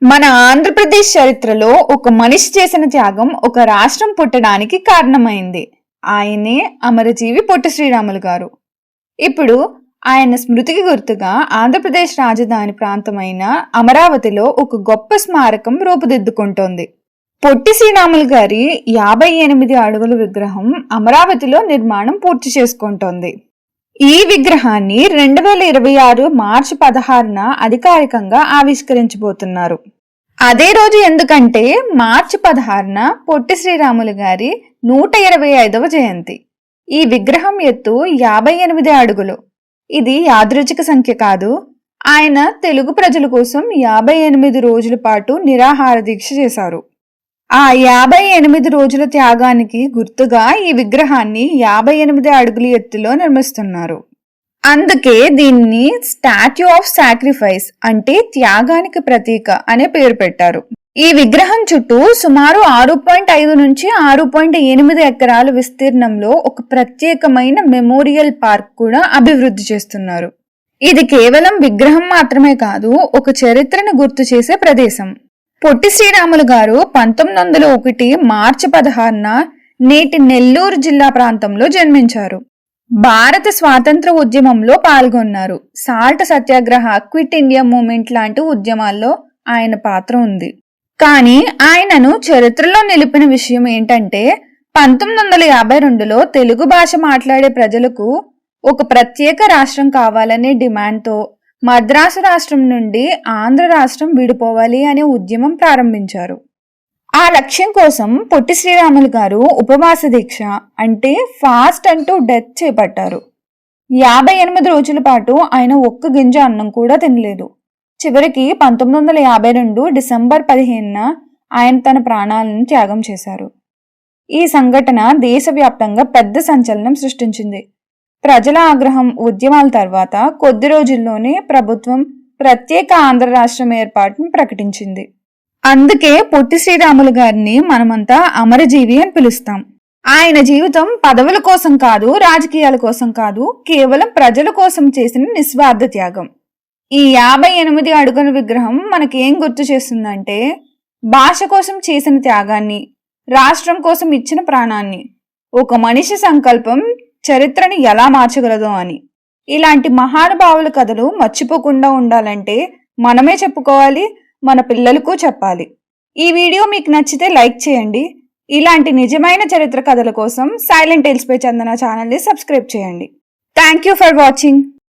మన ఆంధ్రప్రదేశ్ చరిత్రలో ఒక మనిషి చేసిన త్యాగం ఒక రాష్ట్రం పుట్టడానికి కారణమైంది. ఆయనే అమరజీవి పొట్టి శ్రీరాములు గారు. ఇప్పుడు ఆయన స్మృతికి గుర్తుగా ఆంధ్రప్రదేశ్ రాజధాని ప్రాంతమైన అమరావతిలో ఒక గొప్ప స్మారకం రూపుదిద్దుకుంటోంది. పొట్టి శ్రీరాములు గారి 58 అడుగుల విగ్రహం అమరావతిలో నిర్మాణం పూర్తి చేసుకుంటోంది. ఈ విగ్రహాన్ని 2026 మార్చి 16న అధికారికంగా ఆవిష్కరించబోతున్నారు. అదే రోజు ఎందుకంటే మార్చి 16న పొట్టి శ్రీరాములు గారి 125వ జయంతి. ఈ విగ్రహం ఎత్తు 58 అడుగులు. ఇది యాదృచ్ఛిక సంఖ్య కాదు. ఆయన తెలుగు ప్రజల కోసం 58 రోజుల పాటు నిరాహార దీక్ష చేశారు. ఆ 58 రోజుల త్యాగానికి గుర్తుగా ఈ విగ్రహాన్ని 58 అడుగుల ఎత్తులో నిర్మిస్తున్నారు. అందుకే దీన్ని స్టాట్యూ ఆఫ్ సాక్రిఫైస్ అంటే త్యాగానికి ప్రతీక అనే పేరు పెట్టారు. ఈ విగ్రహం చుట్టూ సుమారు 6.5 నుంచి 6.8 ఎకరాల విస్తీర్ణంలో ఒక ప్రత్యేకమైన మెమోరియల్ పార్క్ కూడా అభివృద్ధి చేస్తున్నారు. ఇది కేవలం విగ్రహం మాత్రమే కాదు, ఒక చరిత్రను గుర్తు చేసే ప్రదేశం. పొట్టి శ్రీరాములు గారు 1901 మార్చి 16న నేటి నెల్లూరు జిల్లా ప్రాంతంలో జన్మించారు. భారత స్వాతంత్ర ఉద్యమంలో పాల్గొన్నారు. సాల్ట్ సత్యాగ్రహ, క్విట్ ఇండియా మూవ్మెంట్ లాంటి ఉద్యమాల్లో ఆయన పాత్ర ఉంది. కానీ ఆయనను చరిత్రలో నిలిపిన విషయం ఏంటంటే 1952లో తెలుగు భాష మాట్లాడే ప్రజలకు ఒక ప్రత్యేక రాష్ట్రం కావాలనే డిమాండ్తో మద్రాసు రాష్ట్రం నుండి ఆంధ్ర రాష్ట్రం విడిపోవాలి అనే ఉద్యమం ప్రారంభించారు. ఆ లక్ష్యం కోసం పొట్టి శ్రీరాములు గారు ఉపవాస దీక్ష అంటే ఫాస్ట్ అంటూ డెత్ చేపట్టారు. 58 రోజుల పాటు ఆయన ఒక్క గింజ అన్నం కూడా తినలేదు. చివరికి 1952 డిసెంబర్ 15న ఆయన తన ప్రాణాలను త్యాగం చేశారు. ఈ సంఘటన దేశవ్యాప్తంగా పెద్ద సంచలనం సృష్టించింది. ప్రజల ఆగ్రహం, ఉద్యమాల తర్వాత కొద్ది రోజుల్లోనే ప్రభుత్వం ప్రత్యేక ఆంధ్ర రాష్ట్రం ఏర్పాటును ప్రకటించింది. అందుకే పొట్టి శ్రీరాములు గారిని మనమంతా అమరజీవి అని పిలుస్తాం. ఆయన జీవితం పదవుల కోసం కాదు, రాజకీయాల కోసం కాదు, కేవలం ప్రజల కోసం చేసిన నిస్వార్థ త్యాగం. ఈ 58 అడుగుల విగ్రహం మనకేం గుర్తు చేస్తుందంటే భాష కోసం చేసిన త్యాగాన్ని, రాష్ట్రం కోసం ఇచ్చిన ప్రాణాన్ని, ఒక మనిషి సంకల్పం చరిత్రని ఎలా మార్చగలదో అని. ఇలాంటి మహానుభావుల కథలు మర్చిపోకుండా ఉండాలంటే మనమే చెప్పుకోవాలి, మన పిల్లలకు చెప్పాలి. ఈ వీడియో మీకు నచ్చితే లైక్ చేయండి. ఇలాంటి నిజమైన చరిత్ర కథల కోసం సైలెంట్ టేల్స్ పై చందన ఛానల్ని సబ్స్క్రైబ్ చేయండి. Thank you for watching.